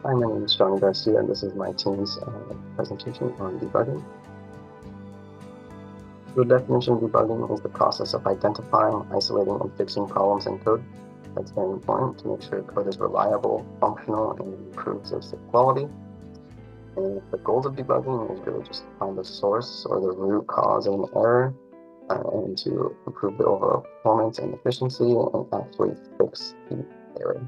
Hi, my name is Johnny Garcia, and this is my team's presentation on debugging. The definition of debugging is the process of identifying, isolating, and fixing problems in code. That's very important to make sure code is reliable, functional, and improves its quality. And the goals of debugging is really just to find the source or the root cause of an error, and to improve the overall performance and efficiency and actually fix the error.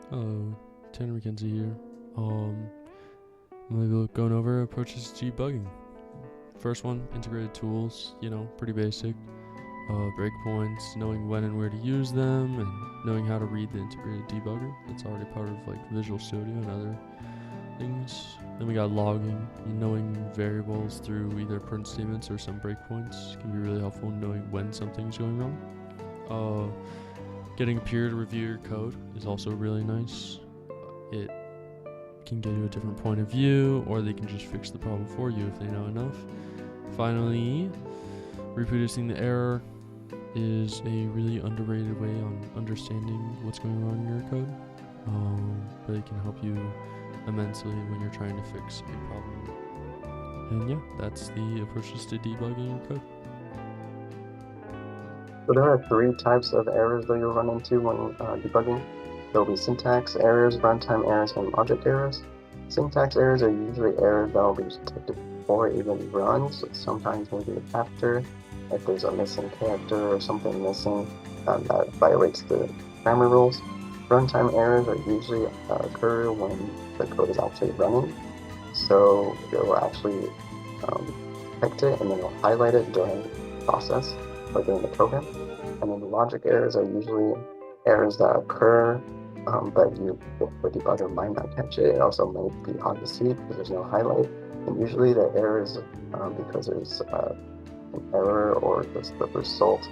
Hello, Tanner McKenzie here. I'm gonna be going over approaches to debugging. First one, integrated tools, pretty basic. Breakpoints, knowing when and where to use them, and knowing how to read the integrated debugger. That's already part of Visual Studio and other things. Then we got logging, knowing variables through either print statements or some breakpoints can be really helpful in knowing when something's going wrong. Getting a peer to review your code is also really nice. It can give you a different point of view, or they can just fix the problem for you if they know enough. Finally, reproducing the error is a really underrated way on understanding what's going wrong in your code. But it can help you immensely when you're trying to fix a problem. And yeah, that's the approaches to debugging your code. So there are three types of errors that you'll run into when debugging. There will be syntax errors, runtime errors, and logic errors. Syntax errors are usually errors that will be detected before it even runs, sometimes maybe after, if there's a missing character or something missing that violates the grammar rules. Runtime errors are usually occur when the code is actually running, so it will actually detect it and then it'll highlight it during the process or during the program. And then the logic errors are usually errors that occur, but the debugger might not catch it. It also might be hard to see because there's no highlight. And usually the error is because there's an error or just the result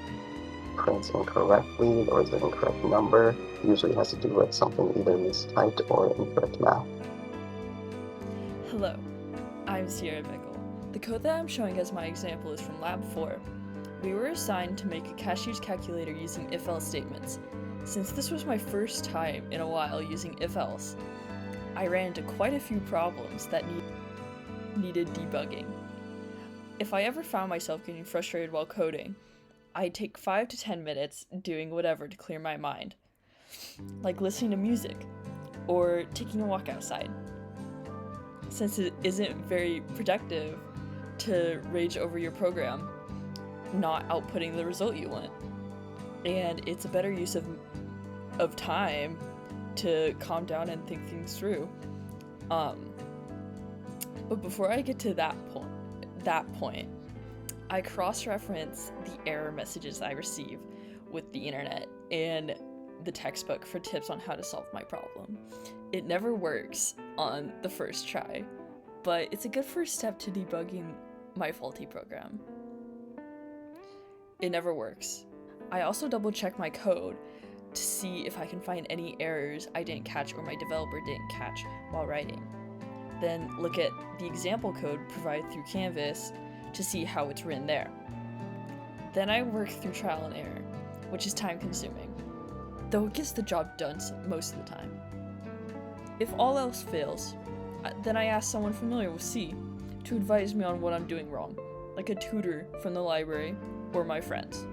prints incorrectly or is an incorrect number. It usually has to do with something either mistyped or incorrect math. Hello, I'm Sierra Bickle. The code that I'm showing as my example is from Lab 4. We were assigned to make a cache-use calculator using if-else statements. Since this was my first time in a while using if-else, I ran into quite a few problems that needed debugging. If I ever found myself getting frustrated while coding, I'd take 5 to 10 minutes doing whatever to clear my mind, like listening to music or taking a walk outside. Since it isn't very productive to rage over your program not outputting the result you want, and it's a better use of time to calm down and think things through. But before I get to that point, I cross-reference the error messages I receive with the internet and the textbook for tips on how to solve my problem. It never works on the first try, but it's a good first step to debugging my faulty program. It never works. I also double check my code to see if I can find any errors I didn't catch or my developer didn't catch while writing. Then look at the example code provided through Canvas to see how it's written there. Then I work through trial and error, which is time consuming, though it gets the job done most of the time. If all else fails, then I ask someone familiar with C to advise me on what I'm doing wrong, like a tutor from the library or my friends.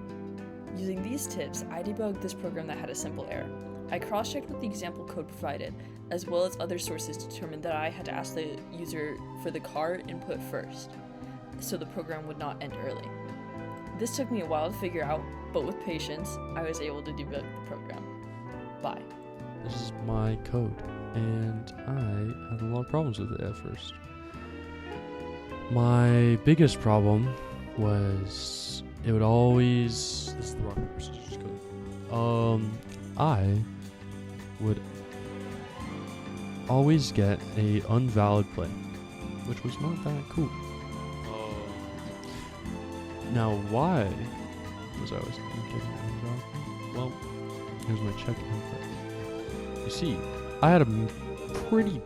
Using these tips, I debugged this program that had a simple error. I cross-checked with the example code provided, as well as other sources to determine that I had to ask the user for the car input first, so the program would not end early. This took me a while to figure out, but with patience, I was able to debug the program. Bye. This is my code, and I had a lot of problems with it at first. My biggest problem was it would always... This is the rock, paper, scissors code. I would always get a unvalid play, which was not that cool. Now, why was I always getting invalid? Well, here's my check input. You see, I had a pretty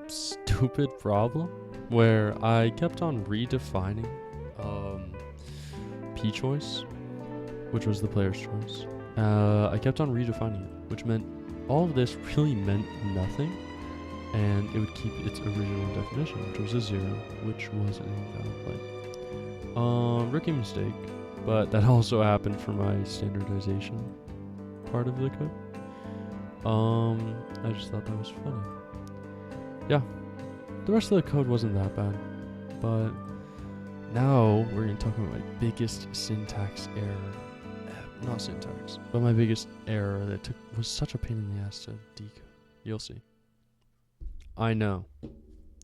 stupid problem where I kept on redefining P choice, which was the player's choice. I kept on redefining it, which meant all of this really meant nothing, and it would keep its original definition, which was a 0, which was an invalid byte. Rookie mistake, but that also happened for my standardization part of the code. I just thought that was funny. Yeah, the rest of the code wasn't that bad, but now we're gonna talk about my biggest syntax error. Not syntax, but my biggest error that was such a pain in the ass to decode. You'll see. I know.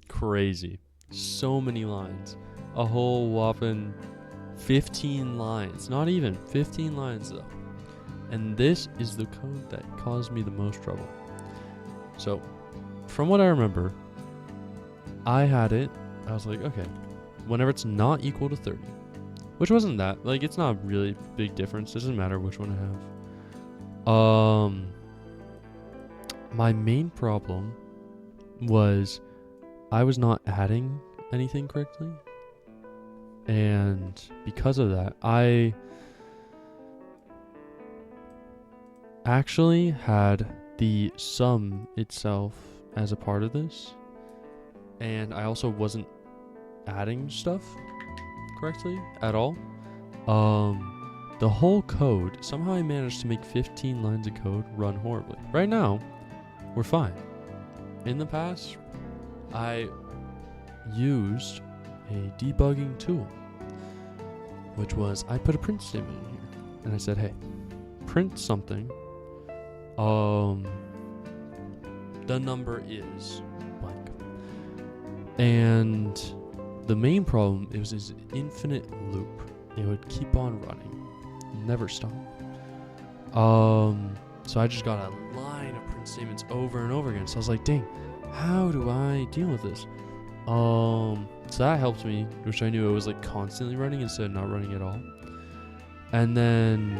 Crazy. So many lines. A whole whopping 15 lines. Not even 15 lines though. And this is the code that caused me the most trouble. So, from what I remember, I had it. I was like, okay, whenever it's not equal to 30, which wasn't that, like, it's not really big difference. It doesn't matter which one I have. My main problem was I was not adding anything correctly. And because of that, I actually had the sum itself as a part of this. And I also wasn't adding stuff correctly at all. The whole code, somehow I managed to make 15 lines of code run horribly. Right now, we're fine. In the past, I used a debugging tool, which was I put a print statement in here, and I said, hey, print something. The number is blank. And the main problem, it was this infinite loop. It would keep on running, never stop. So I just got a line of print statements over and over again. So I was like, dang, how do I deal with this? So that helped me, which I knew it was like constantly running instead of not running at all. And then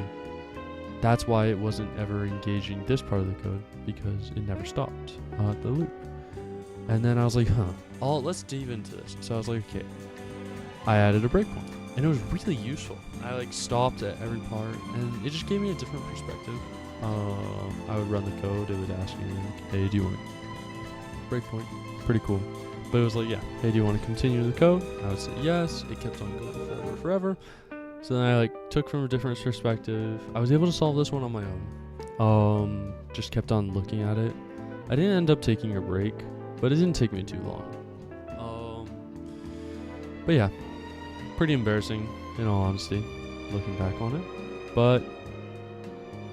that's why it wasn't ever engaging this part of the code, because it never stopped the loop. And then I was like, let's dive into this. So I was like, okay, I added a breakpoint, and it was really useful. I like stopped at every part, and it just gave me a different perspective. I would run the code, it would ask me like, hey, do you want a breakpoint? Pretty cool. But it was like, yeah, hey, do you want to continue the code? I would say yes. It kept on going forward forever. So then I like took from a different perspective. I was able to solve this one on my own. Just kept on looking at it. I didn't end up taking a break, but it didn't take me too long. But yeah, pretty embarrassing in all honesty, looking back on it. But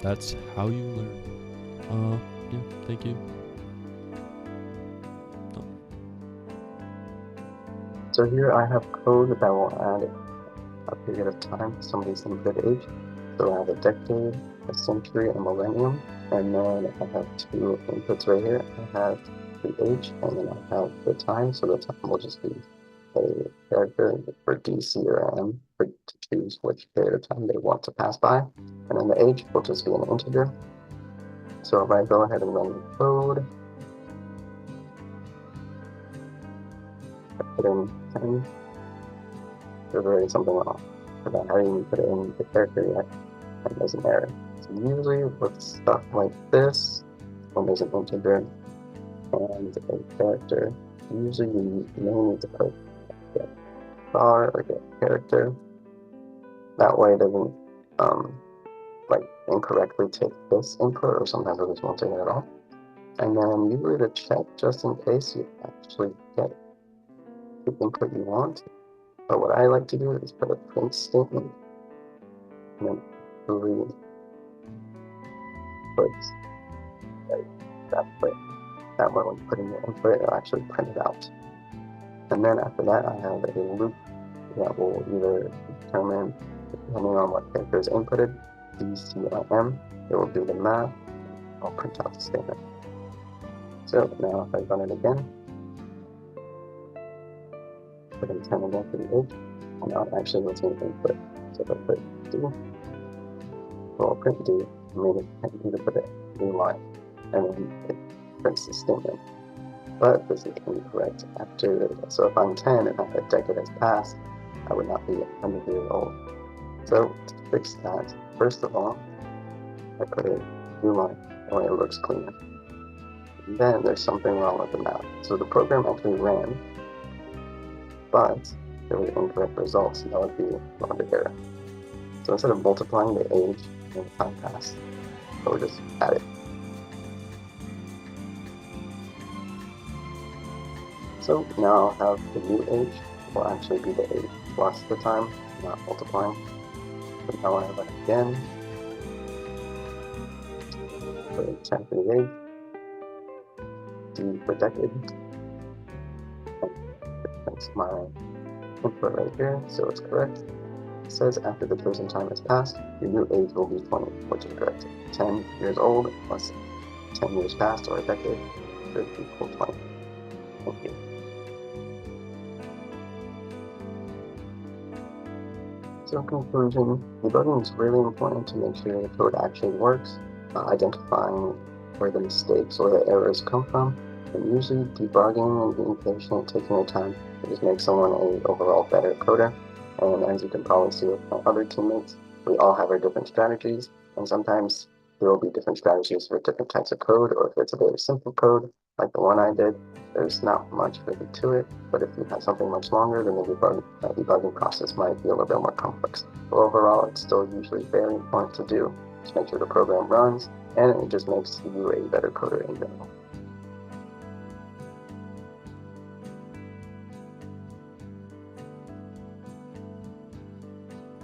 that's how you learn. Yeah, thank you. So here I have code that will add a period of time, somebody's input age. So I have a decade, a century, a millennium, and then I have two inputs right here. I have the age, and then I have the time. So the time will just be a character for D, C, or M to choose which period of time they want to pass by. And then the age will just be an integer. So if I go ahead and run the code, I put in 10, there's already something wrong. Because I haven't even put it in the character yet, and there's an error. So usually with stuff like this, when there's an integer and a character, usually you may need to put get star or get character. That way it doesn't like incorrectly take this input, or sometimes it just won't take it at all. And then usually to check just in case you actually get the input you want. But what I like to do is put a print statement and then 3 puts that way. That way when you put in your input, it'll actually print it out. And then after that, I have a loop that will either determine, depending on what character is inputted, D, C, or M, it will do the math. I'll print out the statement. So now if I run it again, put in 10 again for the age, and now it actually what's going to input. So if I put D, well, print D, and maybe I can either put a new line, and then it prints the statement. But this is incorrect after, so if I'm 10 and a decade has passed, I would not be 100 years old. So to fix that, first of all, I put a new line or it looks cleaner. Then there's something wrong with the math. So the program actually ran, but there were incorrect results, and that would be logic error. So instead of multiplying the age and time passed, I would just add it. So now I'll have the new age will actually be the age plus the time, not multiplying. But now I have it again. Put in 10 for the age. D for decade. That's my input right here, so it's correct. It says after the chosen time has passed, your new age will be 20, which is correct. 10 years old plus 10 years past, or a decade, should equal 20. Thank you. So in conclusion, debugging is really important to make sure the code actually works, identifying where the mistakes or the errors come from, and usually debugging and being patient, taking your time, it just makes someone an overall better coder. And as you can probably see with my other teammates, we all have our different strategies, and sometimes there will be different strategies for different types of code, or if it's a very simple code, like the one I did, there's not much really to it, but if you have something much longer, then the debugging process might be a little bit more complex. But overall, it's still usually very important to do to make sure the program runs, and it just makes you a better coder in general.